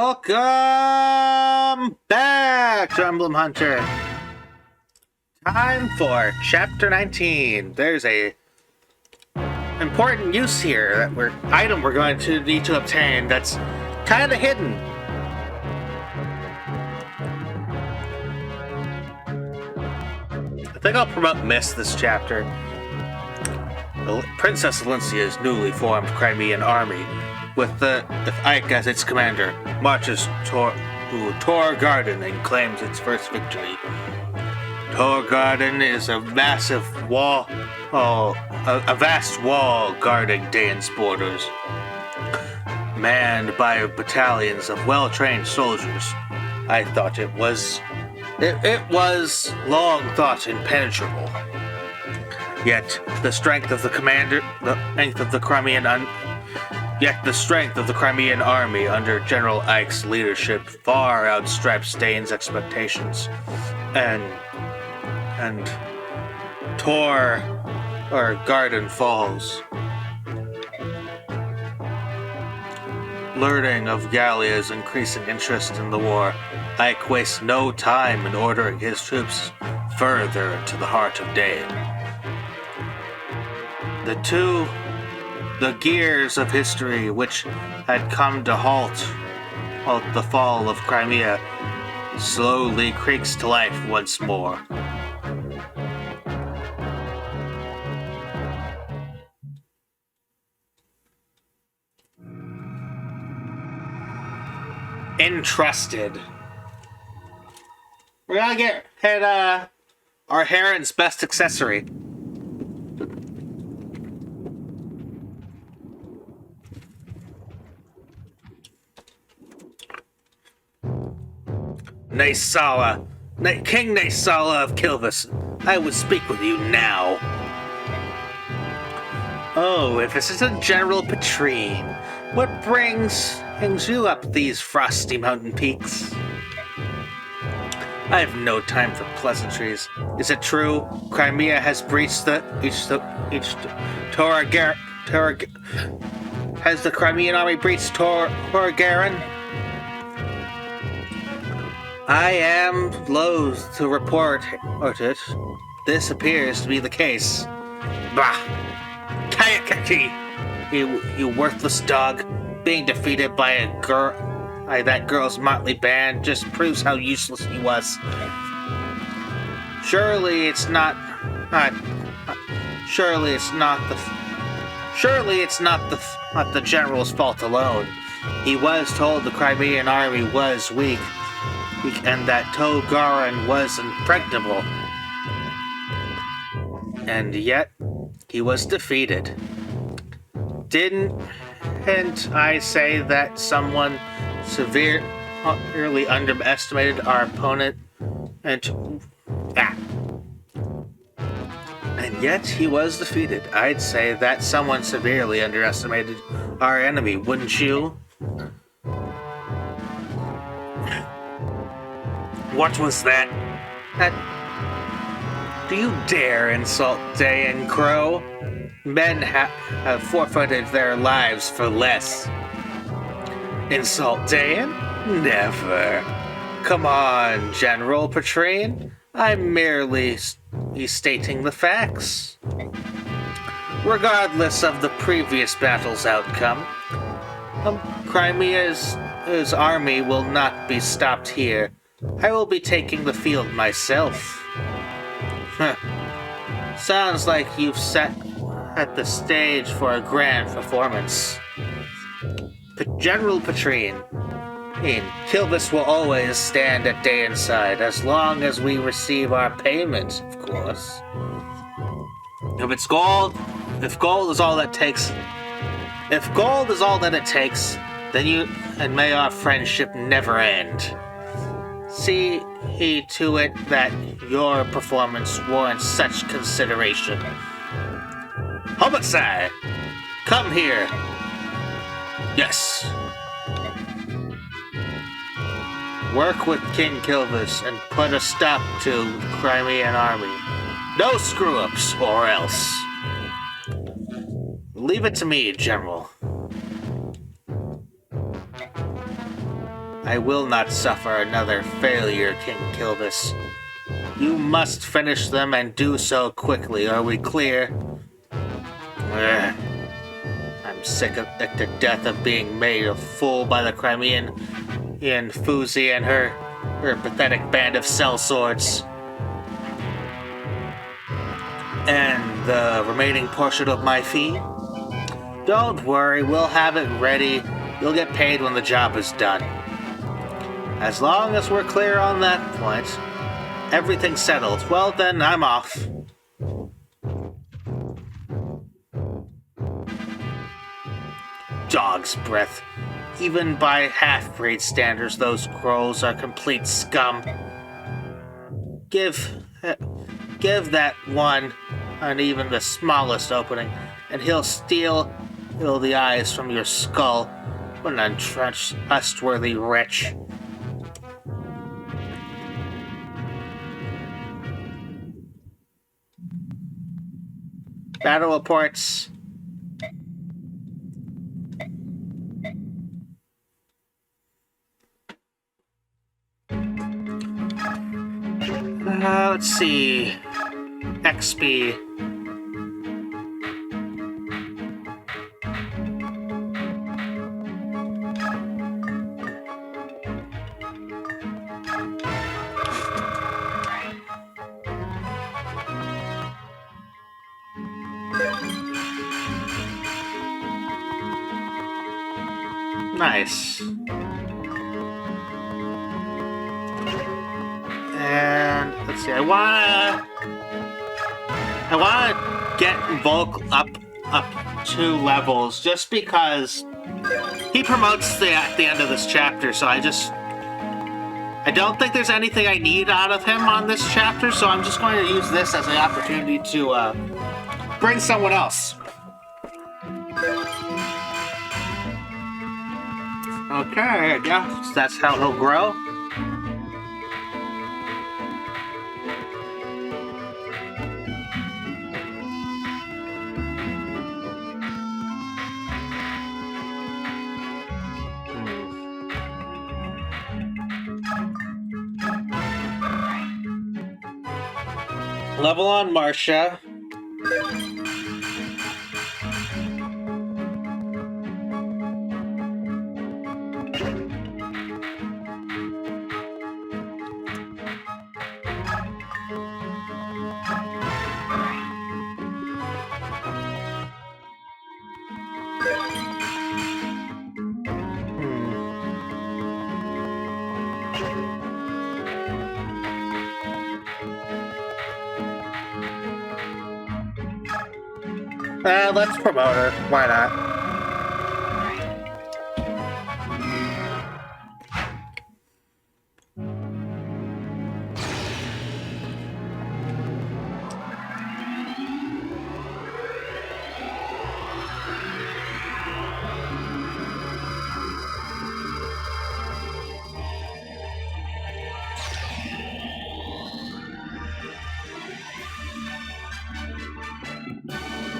Welcome back to Emblem Hunter. Time for Chapter 19. There's a important use here that item we're going to need to obtain that's kind of hidden. I think I'll promote Miss this chapter. Princess Valencia's newly formed Crimean army, with Ike as its commander, marches to Tor Garden and claims its first victory. Tor Garden is a massive wall, a vast wall guarding Dane's borders, manned by battalions of well-trained soldiers. I thought it was long thought impenetrable. Yet the strength of the Crimean army under General Ike's leadership far outstrips Dane's expectations, and Tor Garden falls. Learning of Gallia's increasing interest in the war, Ike wastes no time in ordering his troops further into the heart of Dane. The gears of history which had come to halt the fall of Crimea slowly creaks to life once more. Entrusted. We're gonna hit our Heron's best accessory. Naysala, King Naysala of Kilvis, I would speak with you now. Oh, if this isn't General Petrine, what brings you up these frosty mountain peaks? I have no time for pleasantries. Is it true Crimea has breached has the Crimean army breached Torgaran? I am loath to report it. This appears to be the case. Bah! Kayakaki! You worthless dog. Being defeated by that girl's motley band just proves how useless he was. Surely it's not the general's fault alone. He was told the Crimean army was weak, and that Togaran was impregnable. And yet, he was defeated. Didn't I say that someone severely underestimated our opponent? And yet, he was defeated. I'd say that someone severely underestimated our enemy, wouldn't you? What was that? Do you dare insult Dayan Crow? Men have forfeited their lives for less. Insult Dayan? Never. Come on, General Petrine. I'm merely stating the facts. Regardless of the previous battle's outcome, Crimea's army will not be stopped here. I will be taking the field myself. Sounds like you've set at the stage for a grand performance. General Petrine, Kilvis will always stand at Dane's side, as long as we receive our payment, of course. If gold is all that it takes, then may our friendship never end. See to it that your performance warrants such consideration. Homicide! Come here! Yes. Work with King Kilvis and put a stop to the Crimean army. No screw-ups, or else. Leave it to me, General. I will not suffer another failure, King Kilvis. You must finish them and do so quickly. Are we clear? Ugh. I'm sick to death of being made a fool by the Crimean and Fuzi and her pathetic band of sellswords. And the remaining portion of my fee? Don't worry, we'll have it ready. You'll get paid when the job is done. As long as we're clear on that point, everything's settled. Well then, I'm off. Dog's breath. Even by half-breed standards, those crows are complete scum. Give that one and even the smallest opening, and he'll steal the eyes from your skull. What an untrustworthy wretch. Battle reports. Let's see. XP. Nice. And let's see. I wanna get Volk up 2 levels just because he promotes at the end of this chapter. So I don't think there's anything I need out of him on this chapter. So I'm just going to use this as an opportunity to bring someone else. Okay, I guess that's how he'll grow. Level on Marcia. Let's promote her. Why not?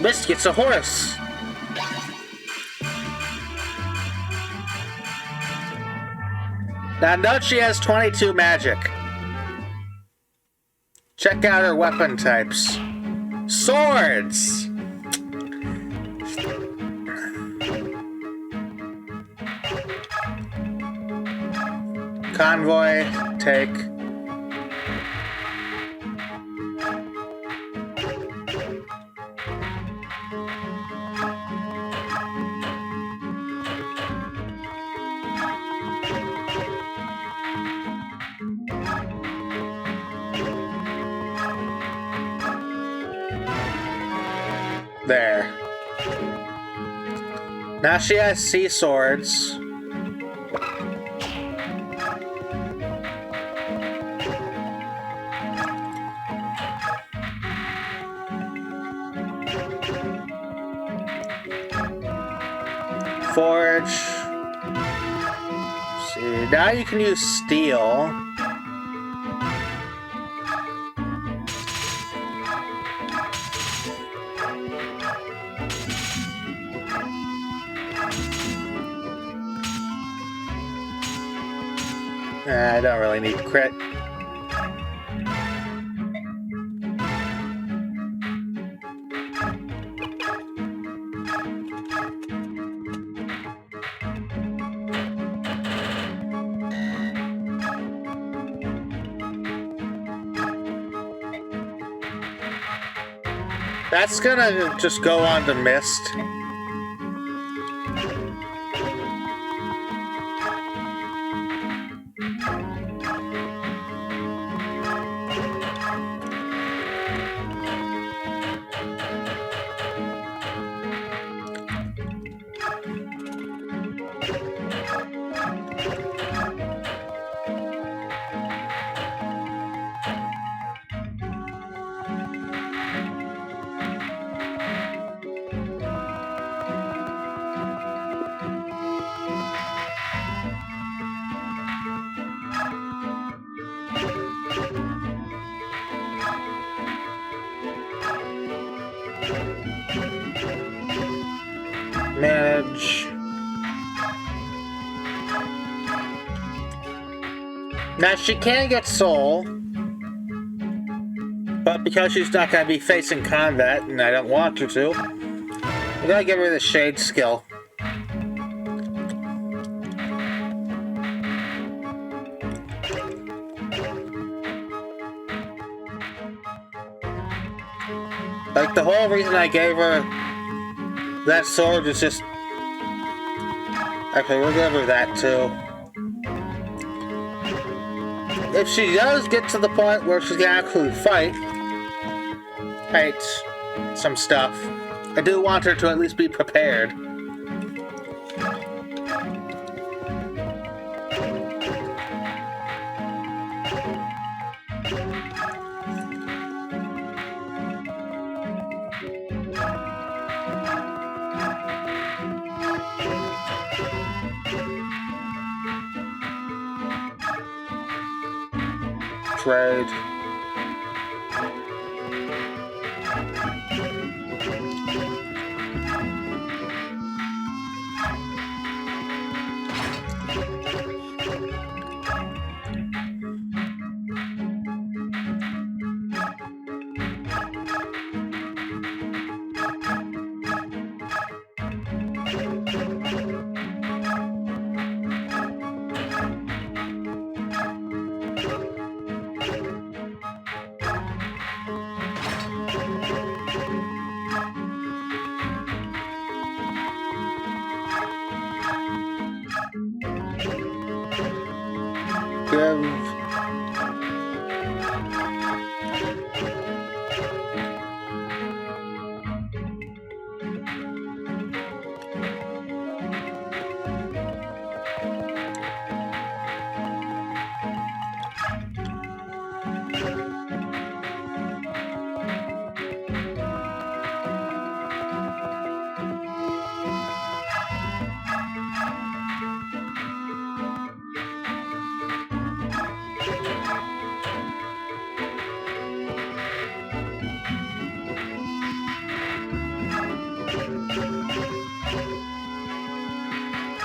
Mist gets a horse. Now note she has 22 magic. Check out her weapon types. Swords! Convoy, take. There. Now she has sea swords. Forge. Let's see, now you can use steel. I don't really need crit. That's gonna just go on to Mist. Manage. Now she can get soul, but because she's not going to be facing combat, and I don't want her to, I'm going to give her the shade skill. Like, the whole reason I gave her that sword is just... Okay, we'll give her that too. If she does get to the point where she's gonna actually fight some stuff, I do want her to at least be prepared. Trade.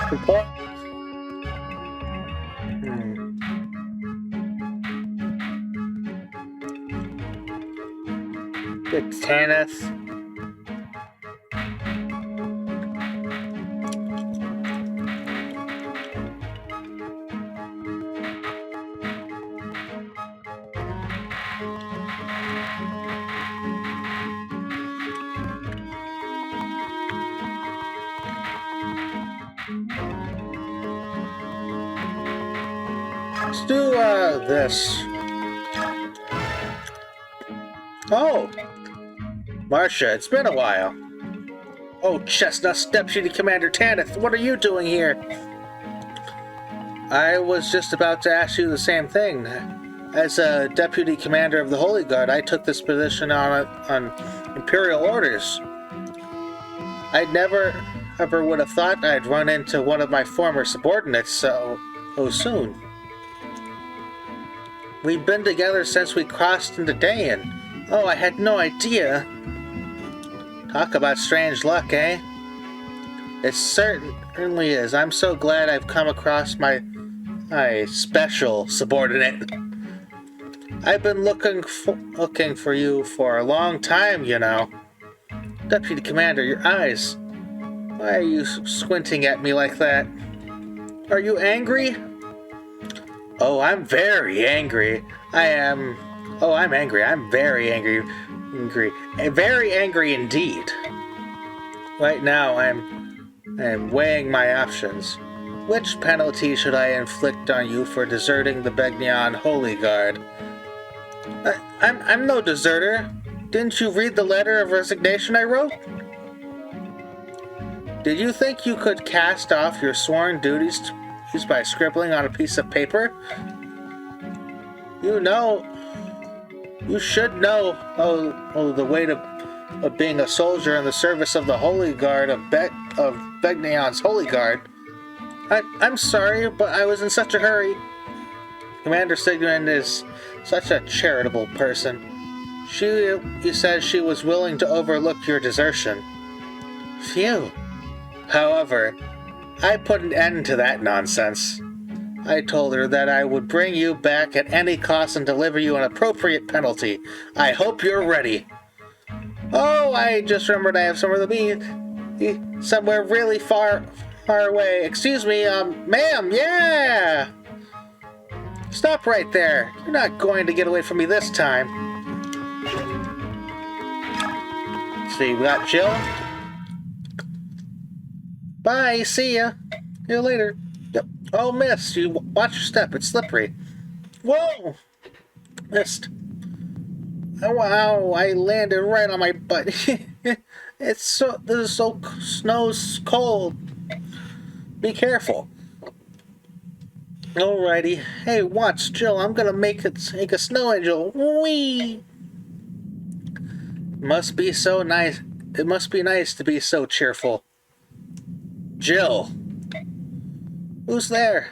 Support. It's Tanith. Let's do this. Oh, Marcia, it's been a while. Oh, Chestnut Deputy Commander Tanith, what are you doing here? I was just about to ask you the same thing. As a Deputy Commander of the Holy Guard, I took this position on Imperial orders. I never ever would have thought I'd run into one of my former subordinates so soon. We've been together since we crossed into Dayan. Oh, I had no idea. Talk about strange luck, eh? It certainly is. I'm so glad I've come across my special subordinate. I've been looking for you for a long time, you know. Deputy Commander, your eyes. Why are you squinting at me like that? Are you angry? Oh, I'm very angry. I'm angry. I'm very angry. Very angry indeed. Right now, I'm weighing my options. Which penalty should I inflict on you for deserting the Begnion Holy Guard? I'm no deserter. Didn't you read the letter of resignation I wrote? Did you think you could cast off your sworn duties by scribbling on a piece of paper? You should know the weight of being a soldier in the service of the Holy Guard of Begnion's Holy Guard. I'm sorry, but I was in such a hurry. Commander Sigmund is such a charitable person. He said she was willing to overlook your desertion. Phew. However, I put an end to that nonsense. I told her that I would bring you back at any cost and deliver you an appropriate penalty. I hope you're ready. Oh, I just remembered I have somewhere to be. Somewhere really far away. Excuse me, ma'am, yeah! Stop right there. You're not going to get away from me this time. Let's see, we got Jill. Bye, see ya. See you later. Yep. Oh, miss, you watch your step, it's slippery. Whoa! Missed. Oh, wow, I landed right on my butt. Snow's cold. Be careful. Alrighty. Hey, watch, Jill, I'm gonna make a snow angel. Whee! Must be so nice. It must be nice to be so cheerful. Jill. Who's there?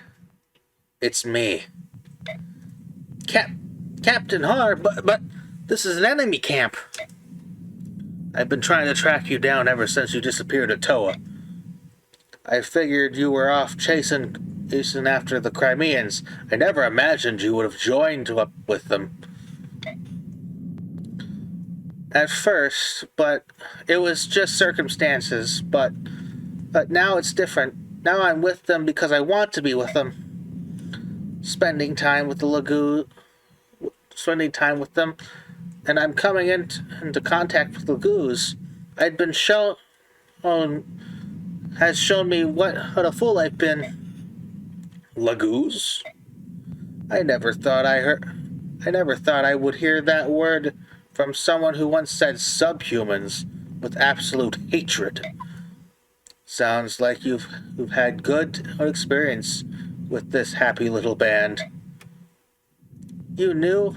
It's me. Captain Har, but this is an enemy camp. I've been trying to track you down ever since you disappeared at Toa. I figured you were off chasing after the Crimeans. I never imagined you would have joined up with them. At first, but it was just circumstances, but now it's different. Now I'm with them because I want to be with them. Spending time with them, and I'm coming into contact with Lagoos. Has shown me what a fool I've been. Lagoos? I never thought I would hear that word from someone who once said subhumans with absolute hatred. Sounds like you've had good experience with this happy little band. I knew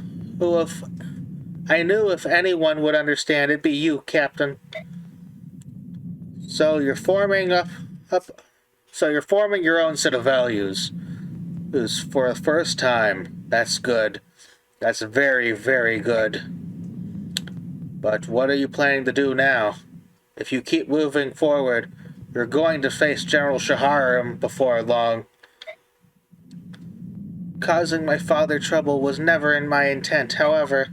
if anyone would understand, it'd be you, Captain. So you're forming you're forming your own set of values. For the first time. That's good. That's very, very good. But what are you planning to do now? If you keep moving forward, you're going to face General Shaharam before long. Causing my father trouble was never in my intent, however.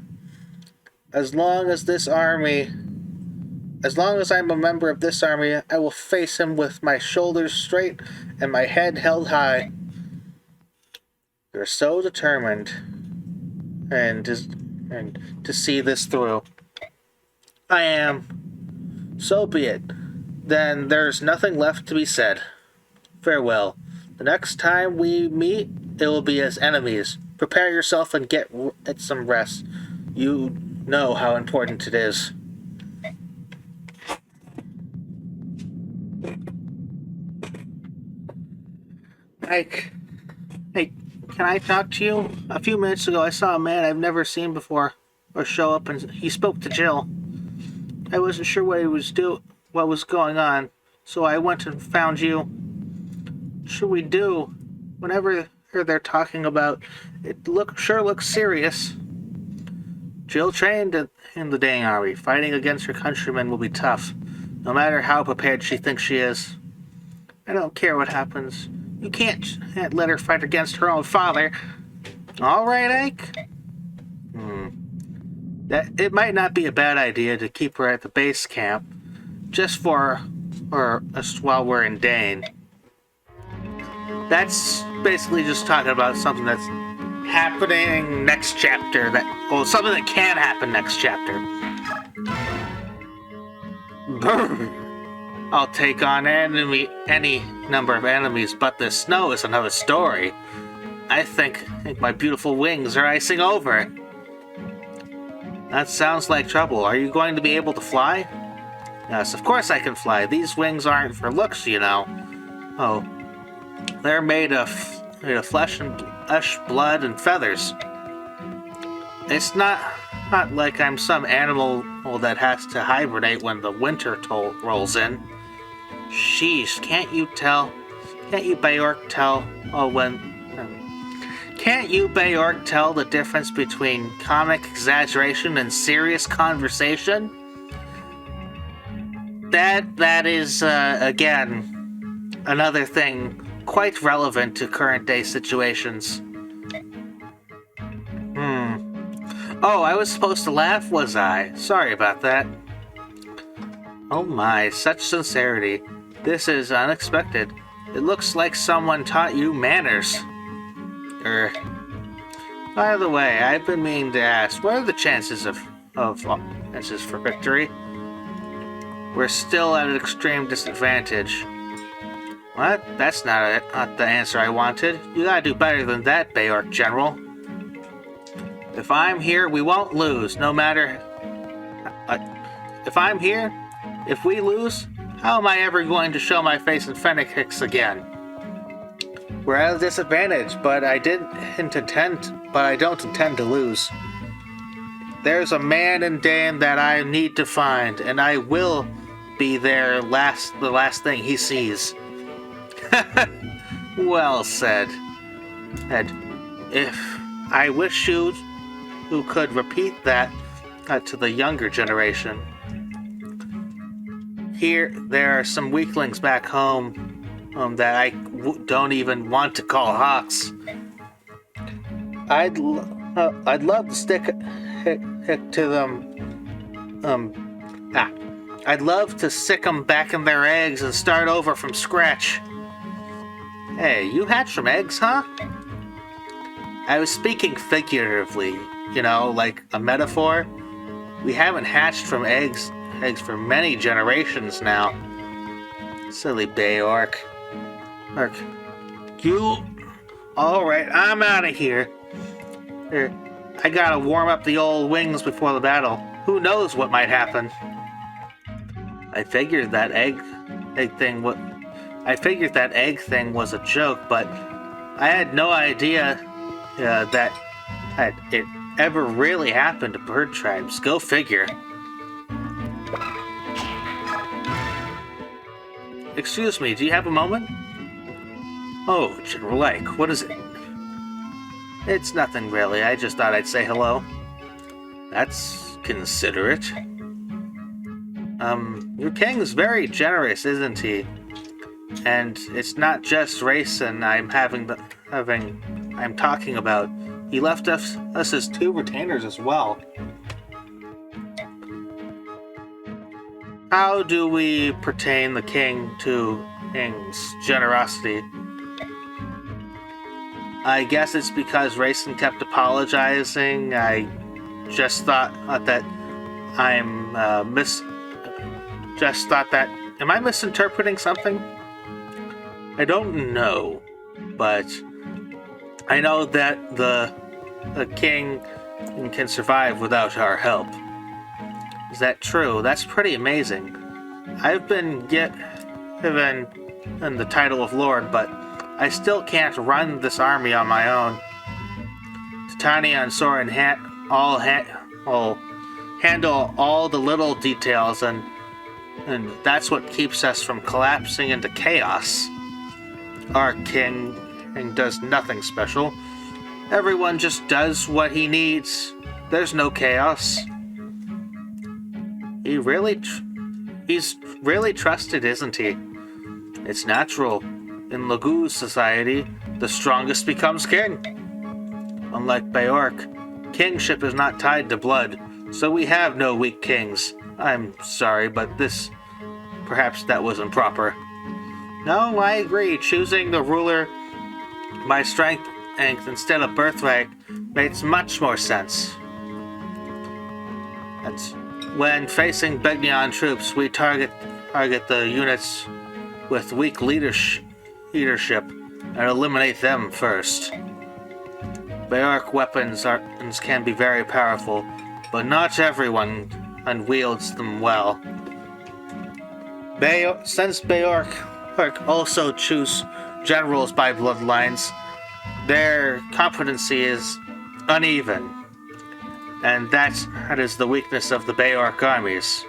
As long as I'm a member of this army, I will face him with my shoulders straight and my head held high. You're so determined and to see this through. I am. So be it. Then there's nothing left to be said. Farewell. The next time we meet, it will be as enemies. Prepare yourself and get some rest. You know how important it is. Ike, hey, can I talk to you? A few minutes ago, I saw a man I've never seen before show up, and he spoke to Jill. I wasn't sure what was going on, so I went and found you. What should we do? Whenever they're talking about it, sure looks serious. Jill trained in the Dang Army. Fighting against her countrymen will be tough, no matter how prepared she thinks she is. I don't care what happens. You can't let her fight against her own father. All right, Ike. It might not be a bad idea to keep her at the base camp, just while we're in Dane. That's basically just talking about something that's happening next chapter. Something that can happen next chapter. I'll take on any number of enemies, but the snow is another story. I think my beautiful wings are icing over it. That sounds like trouble. Are you going to be able to fly? Yes, of course I can fly. These wings aren't for looks, you know. Oh, they're made of flesh, blood, and feathers. It's not like I'm some animal that has to hibernate when the winter rolls in. Sheesh, can't you, Beork, tell the difference between comic exaggeration and serious conversation? That is, again, another thing quite relevant to current day situations. Oh, I was supposed to laugh, was I? Sorry about that. Oh my, such sincerity. This is unexpected. It looks like someone taught you manners. By the way, I've been meaning to ask, what are the chances for victory? We're still at an extreme disadvantage. What? That's not the answer I wanted. You gotta do better than that, Beork General. If I'm here, we won't lose, no matter... if we lose, how am I ever going to show my face in Fenix again? We're at a disadvantage, but I don't intend to lose. There's a man in Dane that I need to find, and I will be there the last thing he sees. Well said. And if I wish you who could repeat that to the younger generation. There are some weaklings back home that I don't even want to call hawks. I'd love to stick to them. I'd love to sick them back in their eggs and start over from scratch. Hey, you hatched from eggs, huh? I was speaking figuratively, like a metaphor. We haven't hatched from eggs for many generations now. Silly Beork. Alright, I'm out of here. I gotta warm up the old wings before the battle. Who knows what might happen? I figured that egg thing was a joke, but I had no idea that it ever really happened to bird tribes. Go figure. Excuse me, do you have a moment? Oh, General Ike, what is it? It's nothing really, I just thought I'd say hello. That's considerate. Your king's very generous, isn't he? And it's not just Rayson I'm talking about. He left us his 2 retainers as well. How do we pertain the king's generosity? I guess it's because Rayson kept apologizing. I just thought that am I misinterpreting something? I don't know, but I know that the king can survive without our help. Is that true? That's pretty amazing. I've been given the title of Lord, but I still can't run this army on my own. Titania and Soren will handle all the little details, and that's what keeps us from collapsing into chaos. Our king does nothing special. Everyone just does what he needs. There's no chaos. He's really trusted, isn't he? It's natural. In Lagu's society, the strongest becomes king. Unlike Beork, kingship is not tied to blood, so we have no weak kings. I'm sorry, but perhaps that was improper. No, I agree. Choosing the ruler by strength instead of birthright makes much more sense. And when facing Begnion troops, we target the units with weak leadership and eliminate them first. Beork weapons can be very powerful, but not everyone wields them well. Since Beork also choose generals by bloodlines, their competency is uneven, and that is the weakness of the Beork armies.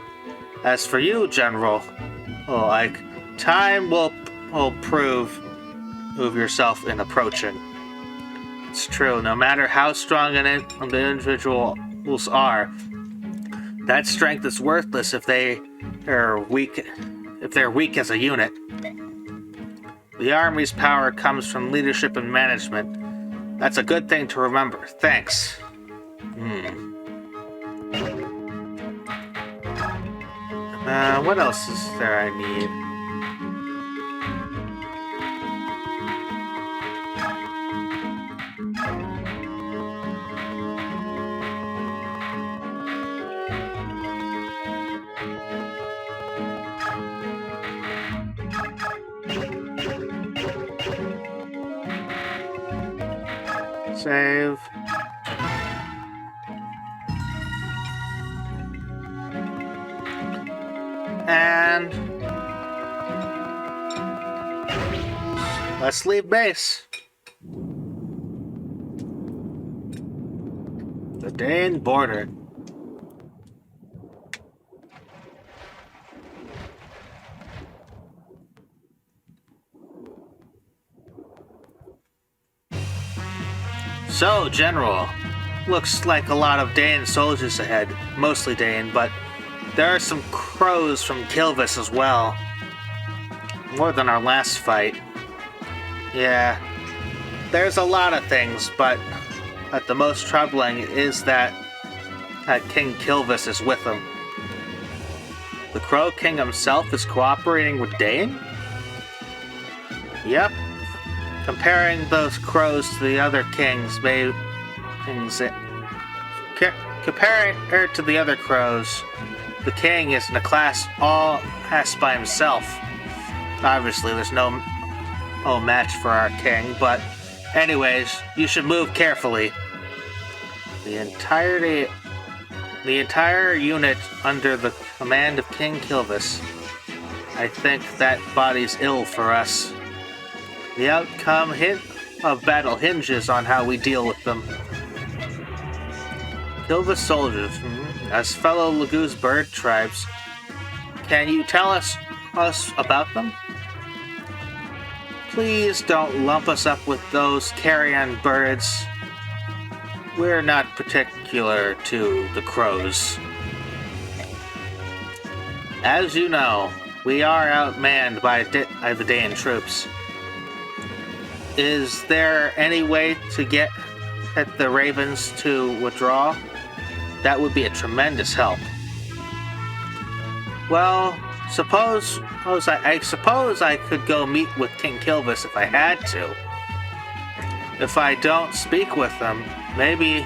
As for you, General, time will prove yourself in approaching. It's true, no matter how strong the individuals are, that strength is worthless if they are weak. If they're weak as a unit. The army's power comes from leadership and management. That's a good thing to remember. Thanks. What else is there I need? Save. And let's leave base. The Dane border. So, General, looks like a lot of Dane soldiers ahead. Mostly Dane, but there are some crows from Kilvis as well. More than our last fight. Yeah, there's a lot of things, but the most troubling is that King Kilvis is with them. The Crow King himself is cooperating with Dane? Yep. Comparing those crows to the other comparing her to the other crows, the king is in a class all has by himself. Obviously, there's no match for our king, but anyways, you should move carefully. The entire unit under the command of King Kilvis. I think that body's ill for us. The outcome of battle hinges on how we deal with them. Kilvis soldiers, as fellow Lagu's bird tribes, can you tell us about them? Please don't lump us up with those carrion birds. We're not particular to the crows. As you know, we are outmanned by the Dane troops. Is there any way to get at the ravens to withdraw? That would be a tremendous help. Well, I suppose I could go meet with King Kilvis if I had to. If I don't speak with him, maybe...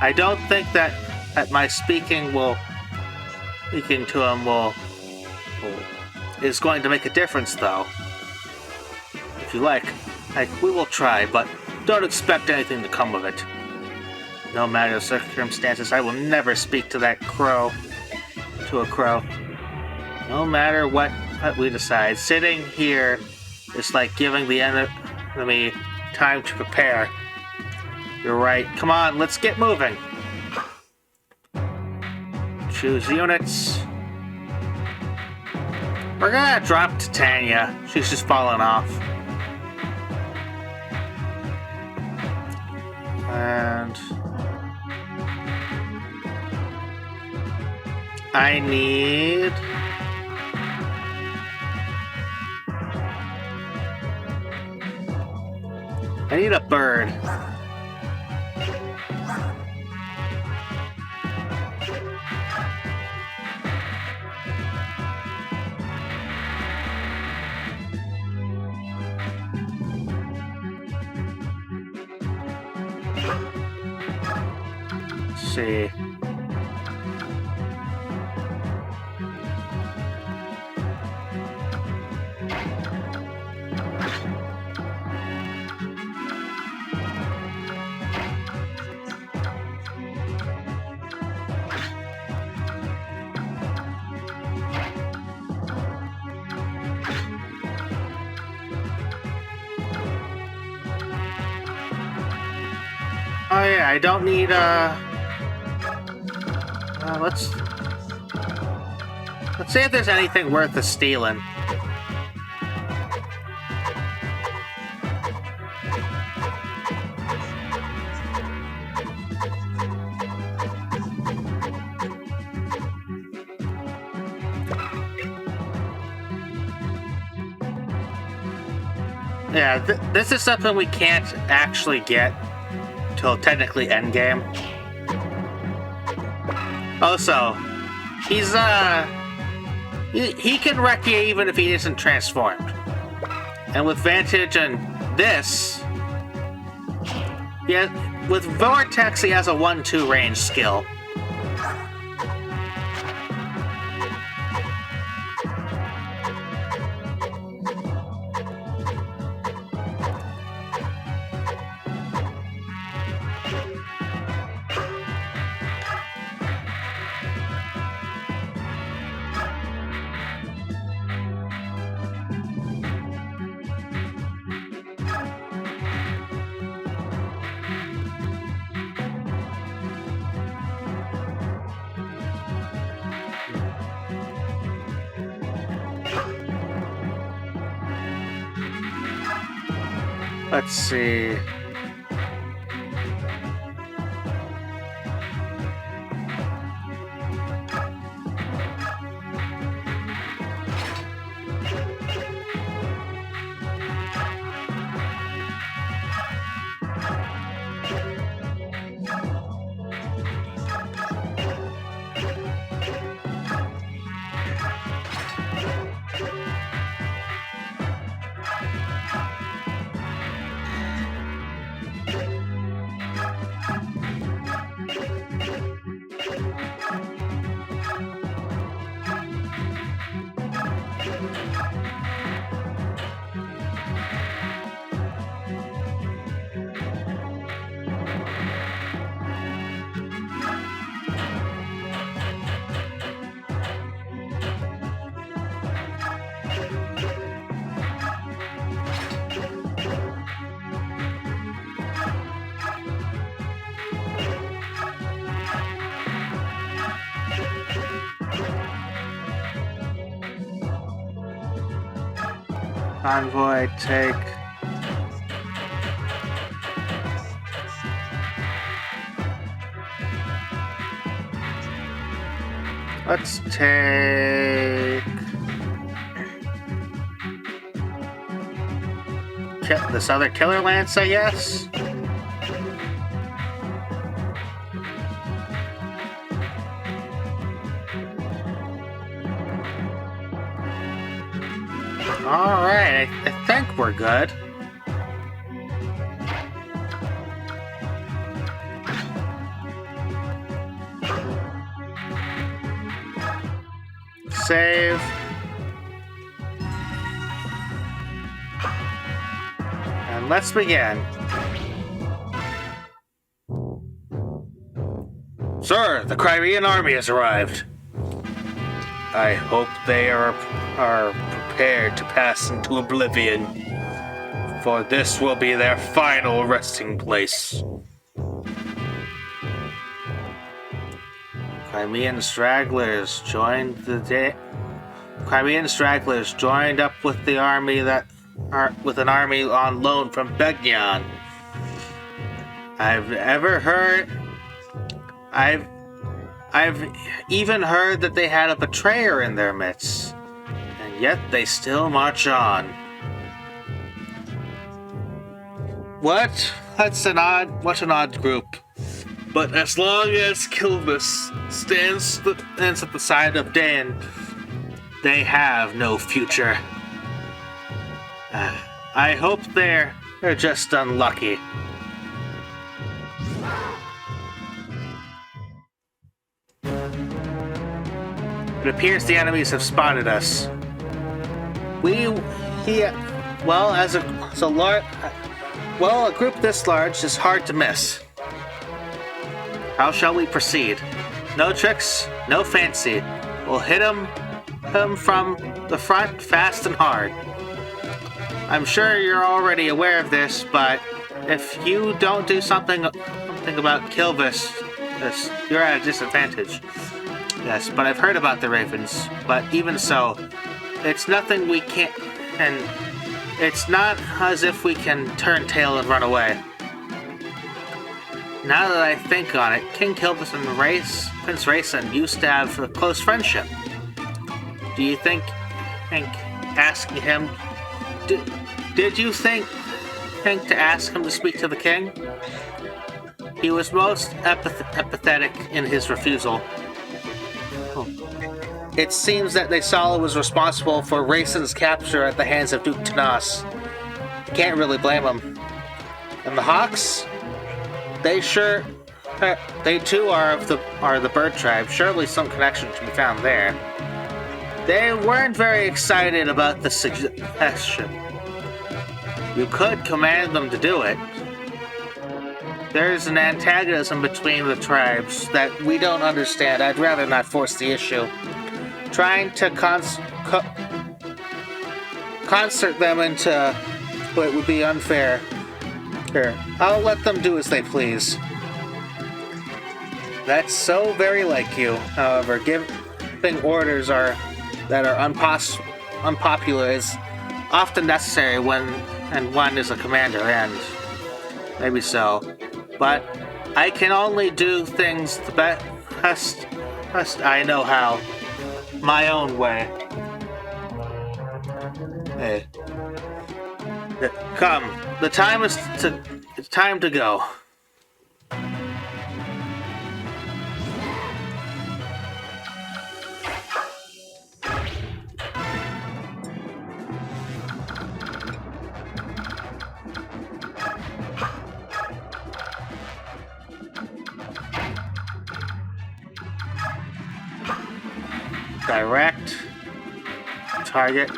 I don't think that my speaking to him is going to make a difference, though. If you like, we will try, but don't expect anything to come of it. No matter the circumstances, I will never speak to a crow. No matter what we decide, sitting here is like giving the enemy time to prepare. You're right. Come on, let's get moving. Choose units. We're gonna drop Titania. She's just falling off. And I need need a bird. Let's see. Oh yeah, I don't need let's see if there's anything worth the stealing. Yeah, this is something we can't actually get till technically endgame. Also, he's he can wreck you even if he isn't transformed. And with Vantage and this, yeah, with Vortex he has a 1-2 range skill. Let's see. Envoy, take. Let's take this other Killer Lance, I guess. Alright, I think we're good. Save. And let's begin. Sir, the Crimean army has arrived. I hope they are prepared to pass into oblivion, for this will be their final resting place. Crimean stragglers joined up with the army with an army on loan from Begnion. I've even heard that they had a betrayer in their midst, and yet they still march on. What? What an odd group. But as long as Kilvis stands at the side of Dan, they have no future. I hope they're just unlucky. It appears the enemies have spotted us. A group this large is hard to miss. How shall we proceed? No tricks, no fancy. We'll hit him from the front fast and hard. I'm sure you're already aware of this, but if you don't do something about Kilvis, you're at a disadvantage. Yes, but I've heard about the Ravens. But even so, it's nothing we can't, and it's not as if we can turn tail and run away. Now that I think on it, King Kilvis and Prince Rayson used to have a close friendship. Do you think asking him... Did you think to ask him to speak to the king? He was most apathetic in his refusal. It seems that Naysala was responsible for Rayson's capture at the hands of Duke Tanas. Can't really blame him. And the Hawks? They too are the bird tribe. Surely some connection can be found there. They weren't very excited about the suggestion. You could command them to do it. There's an antagonism between the tribes that we don't understand. I'd rather not force the issue. Trying to concert them into what would be unfair. Here, I'll let them do as they please. That's so very like you. However, giving orders that are unpopular is often necessary when one is a commander, and maybe so. But I can only do things the best I know how. My own way. Hey. Come, it's time to go. Direct target.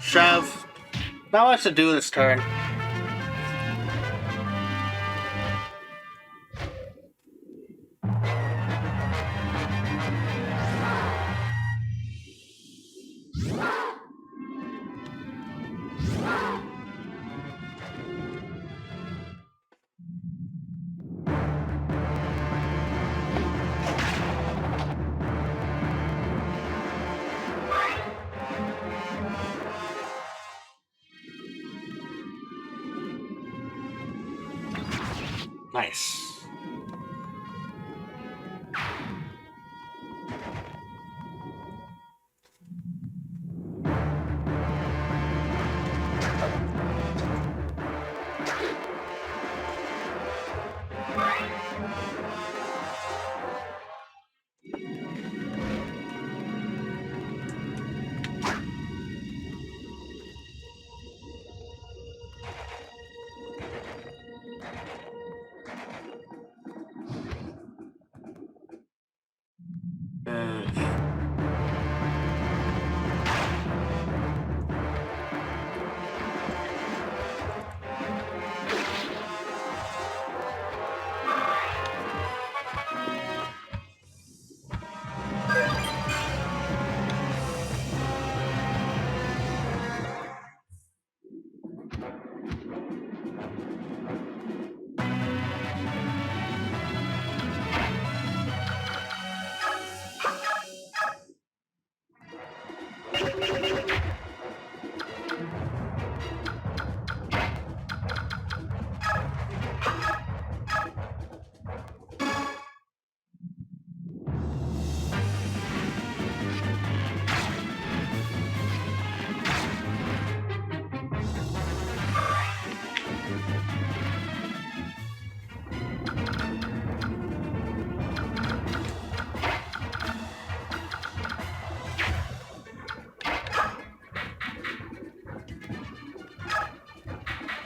Shove. Not much to do this turn. Nice.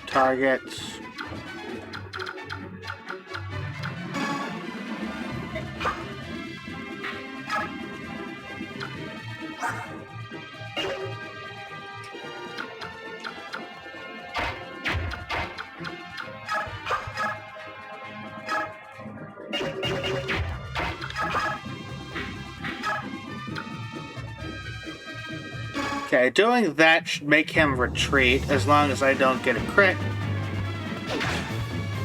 Targets. Okay, doing that should make him retreat as long as I don't get a crit.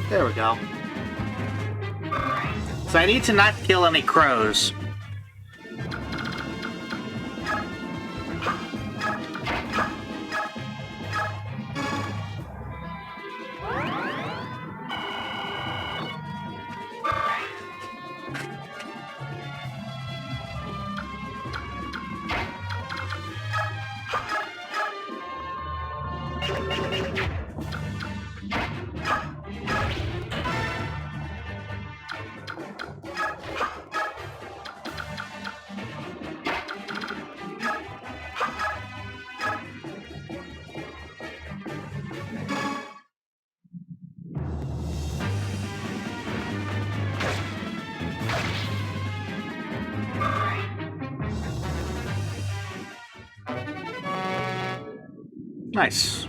There we go. So I need to not kill any crows. Nice.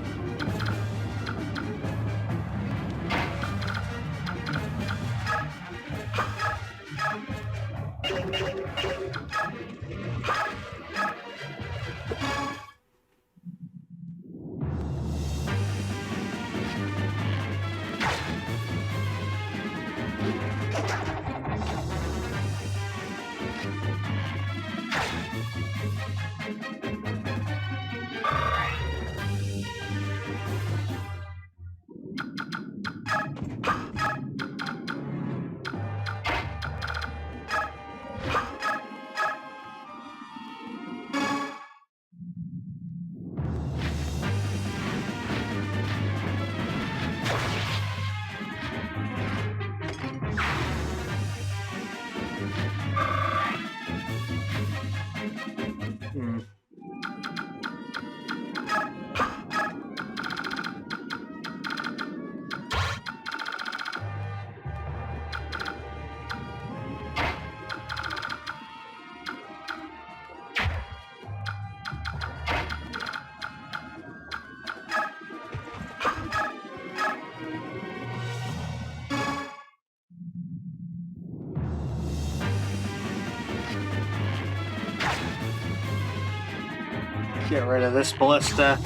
Get rid of this ballista.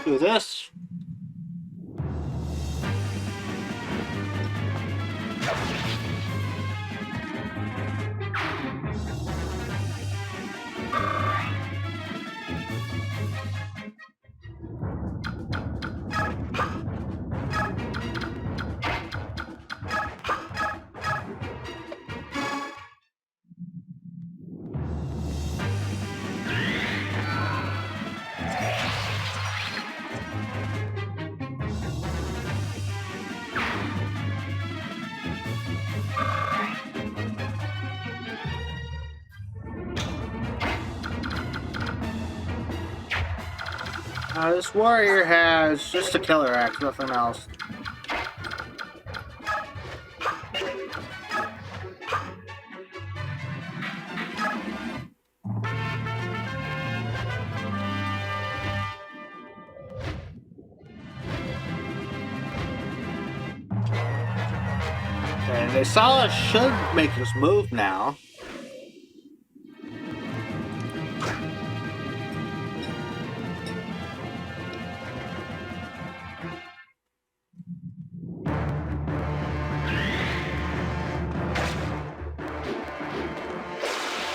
Do this. This warrior has just a killer axe, nothing else. And Asala should make this move now.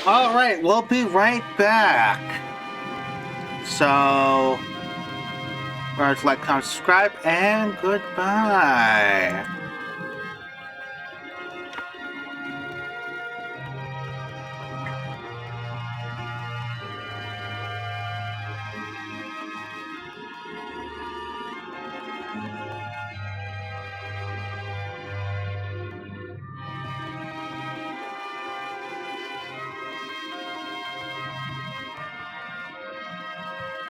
Alright, we'll be right back. So, remember to like, comment, subscribe, and goodbye.